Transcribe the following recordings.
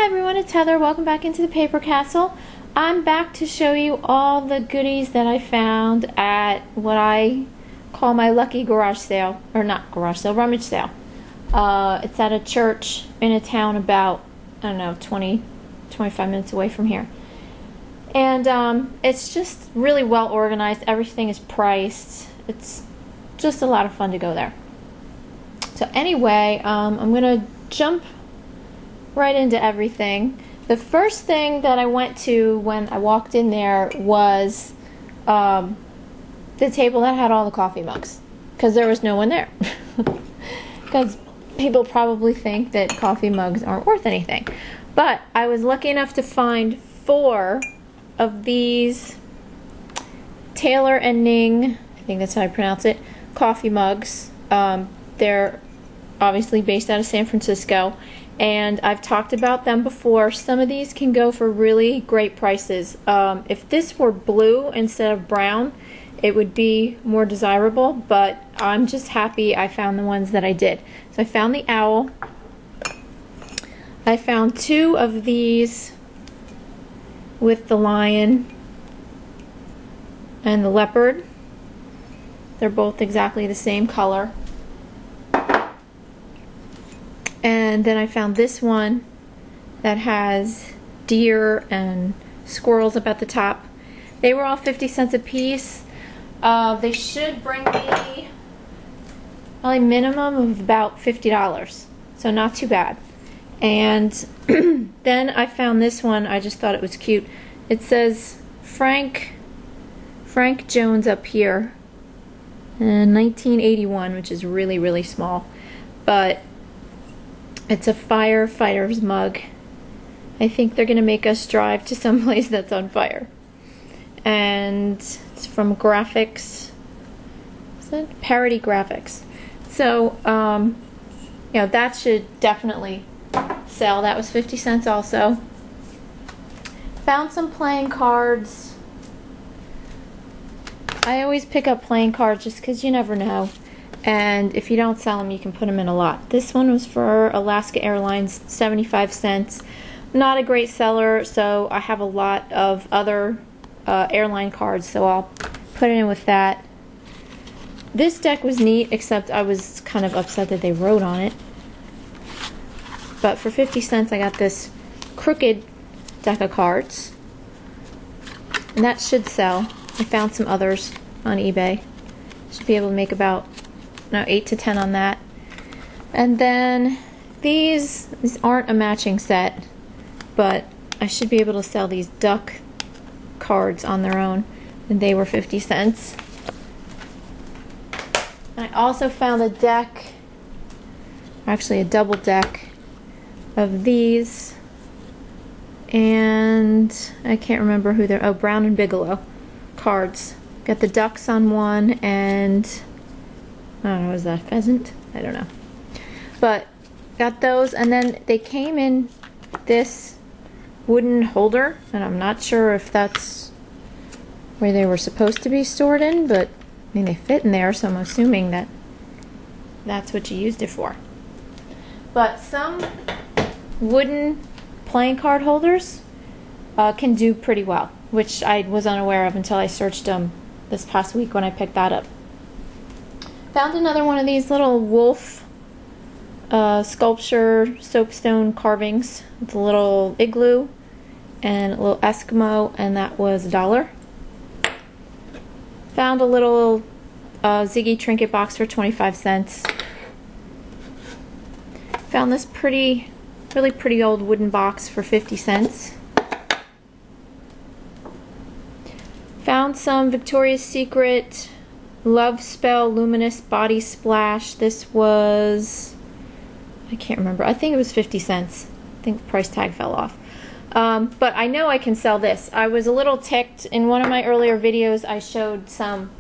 everyone, it's Heather. Welcome back into the Paper Castle. I'm back to show you all the goodies that I found at what I call my lucky garage sale, or not garage sale, rummage sale. It's at a church in a town about, I don't know, 25 minutes away from here. And it's just really well organized. Everything is priced. It's just a lot of fun to go there. So anyway, I'm going to jump right into everything. The first thing that I went to when I walked in there was the table that had all the coffee mugs, because there was no one there. Because people probably think that coffee mugs aren't worth anything. But I was lucky enough to find 4 of these Taylor and Ning, I think that's how I pronounce it, coffee mugs. They're obviously based out of San Francisco, and I've talked about them before. Some of these can go for really great prices. If this were blue instead of brown, it would be more desirable, but I'm just happy I found the ones that I did. So I found the owl. I found 2 of these with the lion and the leopard. They're both exactly the same color. And then I found this one that has deer and squirrels up at the top. They were all 50 cents a piece. They should bring me probably minimum of about $50, so not too bad. And then I found this one. I just thought it was cute. It says Frank Jones up here in 1981, which is really, really small, but it's a firefighter's mug. I think they're gonna make us drive to some place that's on fire. And it's from Graphics. Is it Parody Graphics? So, you know, that should definitely sell. That was 50 cents also. Found some playing cards. I always pick up playing cards just because you never know. And if you don't sell them, you can put them in a lot. This one was for Alaska Airlines, 75 cents. Not a great seller, so I have a lot of other airline cards, so I'll put it in with that. This deck was neat, except I was kind of upset that they wrote on it. But for 50 cents, I got this crooked deck of cards. And that should sell. I found some others on eBay. Should be able to make about 8 to 10 on that. And then these aren't a matching set, but I should be able to sell these duck cards on their own, and they were 50 cents. I also found a deck, actually a double deck of these, and I can't remember who they're, oh, Brown and Bigelow cards. Got the ducks on one, and I don't know, is that a pheasant? I don't know. But got those, and then they came in this wooden holder, and I'm not sure if that's where they were supposed to be stored in, but I mean, they fit in there, so I'm assuming that that's what you used it for. But some wooden playing card holders can do pretty well, which I was unaware of until I searched them this past week when I picked that up. Found another one of these little wolf sculpture soapstone carvings with a little igloo and a little Eskimo, and that was $1. Found a little Ziggy trinket box for 25 cents. Found this really pretty old wooden box for 50 cents. Found some Victoria's Secret Love Spell Luminous Body Splash. This was, I can't remember, I think it was 50 cents. I think the price tag fell off. But I know I can sell this. I was a little ticked. In one of my earlier videos, I showed some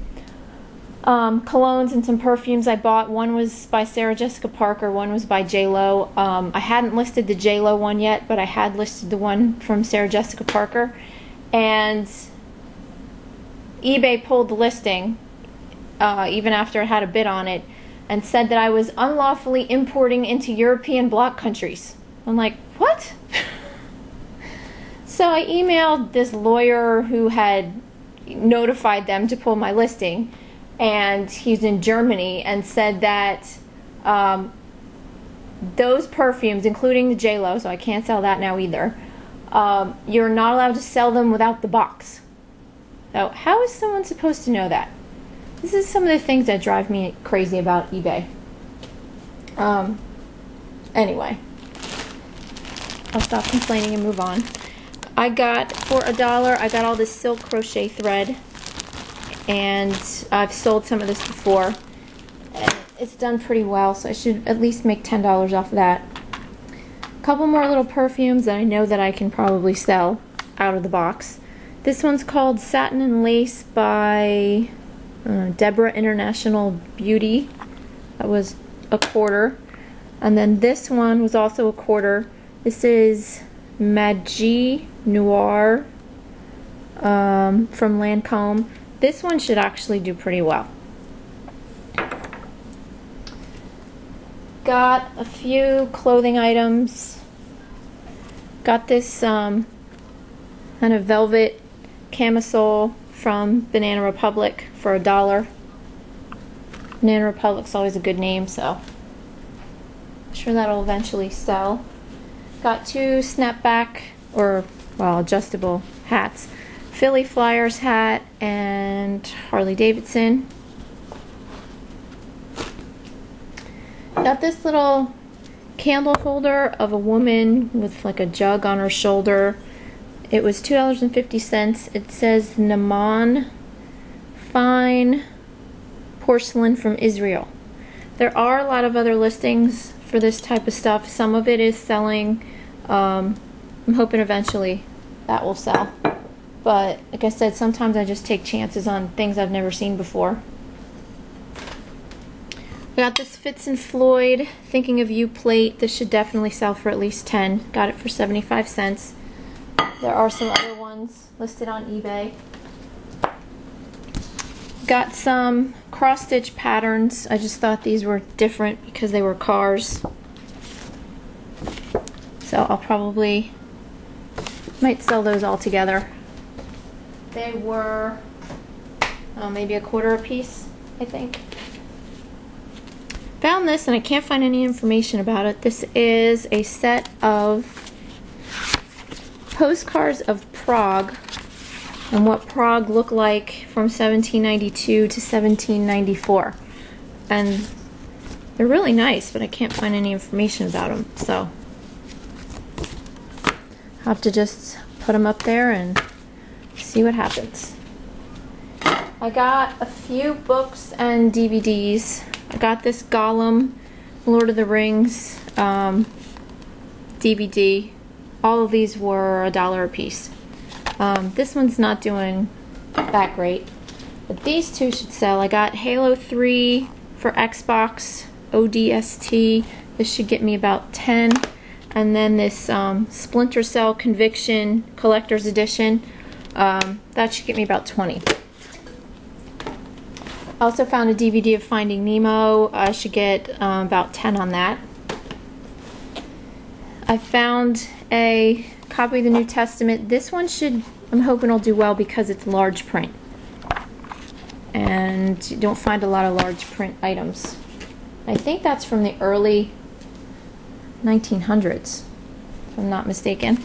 colognes and some perfumes I bought. One was by Sarah Jessica Parker, one was by J.Lo. I hadn't listed the J.Lo one yet, but I had listed the one from Sarah Jessica Parker. And eBay pulled the listing, even after it had a bid on it, and said that I was unlawfully importing into European bloc countries. I'm like, what? So I emailed this lawyer who had notified them to pull my listing, and he's in Germany, and said that those perfumes, including the J.Lo, so I can't sell that now either, you're not allowed to sell them without the box. So how is someone supposed to know that? This is some of the things that drive me crazy about eBay. Anyway, I'll stop complaining and move on. I got, for $1, I got all this silk crochet thread, and I've sold some of this before. And it's done pretty well, so I should at least make $10 off of that. A couple more little perfumes that I know that I can probably sell out of the box. This one's called Satin and Lace by Deborah International Beauty. That was $0.25. And then this one was also $0.25. This is Magie Noir from Lancome. This one should actually do pretty well. Got a few clothing items. Got this kind of velvet camisole from Banana Republic for $1. Banana Republic's always a good name, so I'm sure that'll eventually sell. Got two snapback, or well, adjustable hats. Philly Flyers hat and Harley-Davidson. Got this little candle holder of a woman with like a jug on her shoulder. It was $2.50. It says Naman Fine Porcelain from Israel. There are a lot of other listings for this type of stuff. Some of it is selling. I'm hoping eventually that will sell. But like I said, sometimes I just take chances on things I've never seen before. We got this Fitz and Floyd Thinking of You plate. This should definitely sell for at least 10. Got it for 75 cents. There are some other ones listed on eBay. Got some cross-stitch patterns. I just thought these were different because they were cars. So I'll probably might sell those all together. They were maybe $0.25 a piece, I think. Found this and I can't find any information about it. This is a set of postcards of Prague and what Prague looked like from 1792 to 1794. And they're really nice, but I can't find any information about them. So I'll have to just put them up there and see what happens. I got a few books and DVDs. I got this Gollum, Lord of the Rings DVD. All of these were $1 a piece. This one's not doing that great, but these two should sell. I got Halo 3 for Xbox ODST. This should get me about 10. And then this Splinter Cell Conviction Collector's Edition. That should get me about 20. I also found a DVD of Finding Nemo. I should get about 10 on that. I found a copy of the New Testament. This one should, I'm hoping will do well because it's large print. And you don't find a lot of large print items. I think that's from the early 1900s, if I'm not mistaken.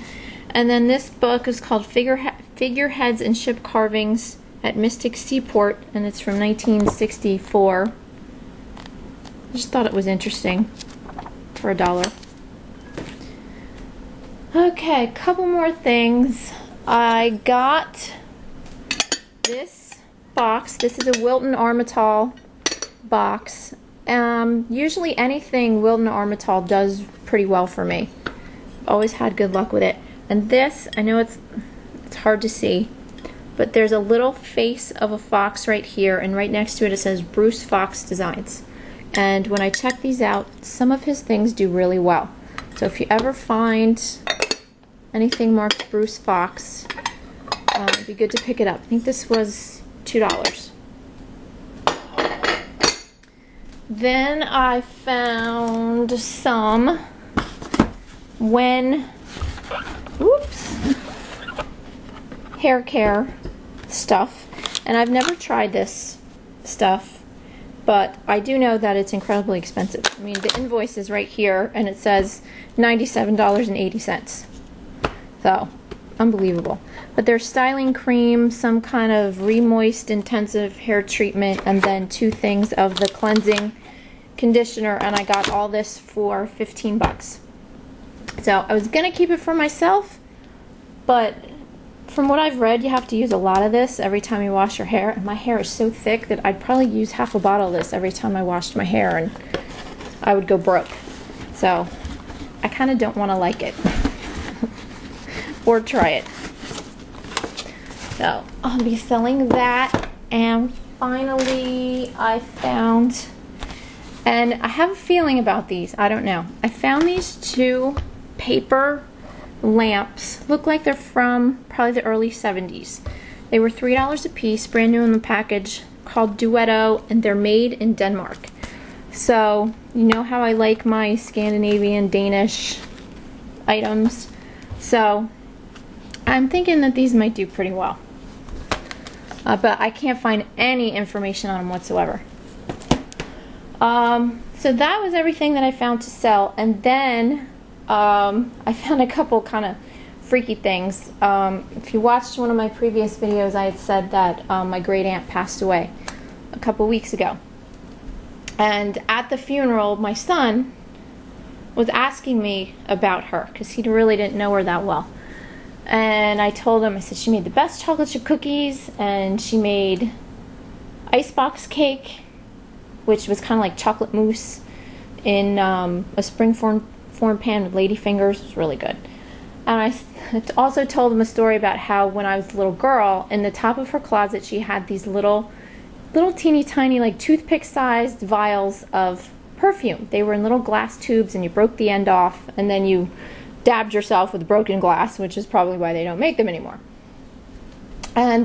And then this book is called Figureheads and Ship Carvings at Mystic Seaport, and it's from 1964. I just thought it was interesting for $1. Okay, a couple more things. I got this box. This is a Wilton Armitage box. Usually anything Wilton Armitage does pretty well for me. Always had good luck with it. And this, I know it's hard to see, but there's a little face of a fox right here, and right next to it it says Bruce Fox Designs. And when I check these out, some of his things do really well. So if you ever find anything marked Bruce Fox, it'd be good to pick it up. I think this was $2. Then I found some hair care stuff, and I've never tried this stuff, but I do know that it's incredibly expensive. I mean, the invoice is right here, and it says $97.80. So, unbelievable. But there's styling cream, some kind of remoist intensive hair treatment, and then 2 things of the cleansing conditioner, and I got all this for 15 bucks. So I was gonna keep it for myself, but from what I've read, you have to use a lot of this every time you wash your hair, and my hair is so thick that I'd probably use half a bottle of this every time I washed my hair, and I would go broke. So I kind of don't want to like it or try it. So I'll be selling that. And finally I found, and I have a feeling about these, I don't know, I found these 2 paper lamps. Look like they're from probably the early 70s. They were $3 a piece, brand new in the package, called Duetto, and they're made in Denmark. So you know how I like my Scandinavian, Danish items. So I'm thinking that these might do pretty well. But I can't find any information on them whatsoever. So that was everything that I found to sell, and then I found a couple kind of freaky things. If you watched one of my previous videos, I had said that my great aunt passed away a couple weeks ago. And at the funeral, my son was asking me about her because he really didn't know her that well. And I told him, I said, she made the best chocolate chip cookies, and she made icebox cake, which was kind of like chocolate mousse in a spring form pan with lady fingers. It was really good. And I also told him a story about how when I was a little girl, in the top of her closet, she had these little teeny tiny, like toothpick sized vials of perfume. They were in little glass tubes, and you broke the end off, and then you dabbed yourself with broken glass, which is probably why they don't make them anymore. And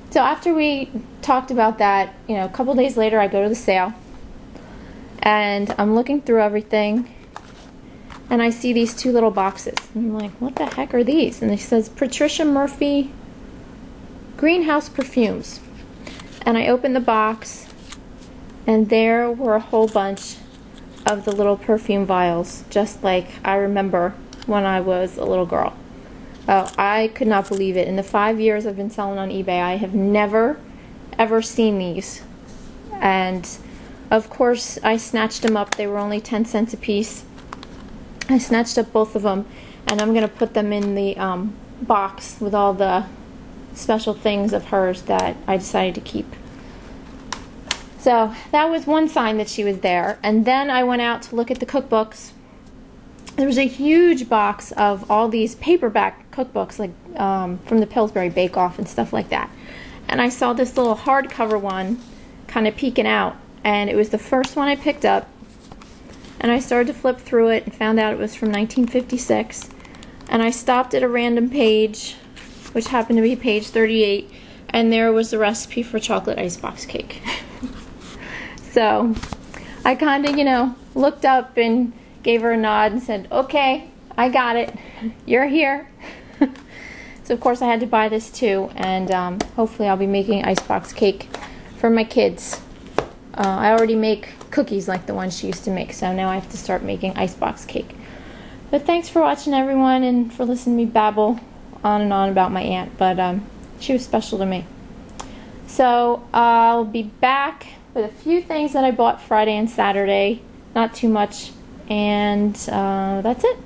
so after we talked about that, you know, a couple days later, I go to the sale, and I'm looking through everything, and I see these 2 little boxes. And I'm like, what the heck are these? And it says Patricia Murphy Greenhouse Perfumes. And I opened the box, and there were a whole bunch of the little perfume vials, just like I remember when I was a little girl. Oh, I could not believe it. In the 5 years I've been selling on eBay, I have never, ever seen these. And of course, I snatched them up. They were only 10 cents a piece. I snatched up both of them, and I'm going to put them in the box with all the special things of hers that I decided to keep. So that was one sign that she was there. And then I went out to look at the cookbooks. There was a huge box of all these paperback cookbooks, like from the Pillsbury Bake Off and stuff like that. And I saw this little hardcover one kind of peeking out, and it was the first one I picked up. And I started to flip through it and found out it was from 1956. And I stopped at a random page, which happened to be page 38, and there was the recipe for chocolate icebox cake. So I kind of, you know, looked up and gave her a nod and said, okay, I got it. You're here. So of course I had to buy this too, and hopefully I'll be making icebox cake for my kids. I already make cookies like the ones she used to make, so now I have to start making icebox cake. But thanks for watching, everyone, and for listening to me babble on and on about my aunt, but she was special to me. So I'll be back with a few things that I bought Friday and Saturday, not too much, and that's it.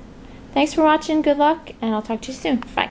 Thanks for watching, good luck, and I'll talk to you soon. Bye.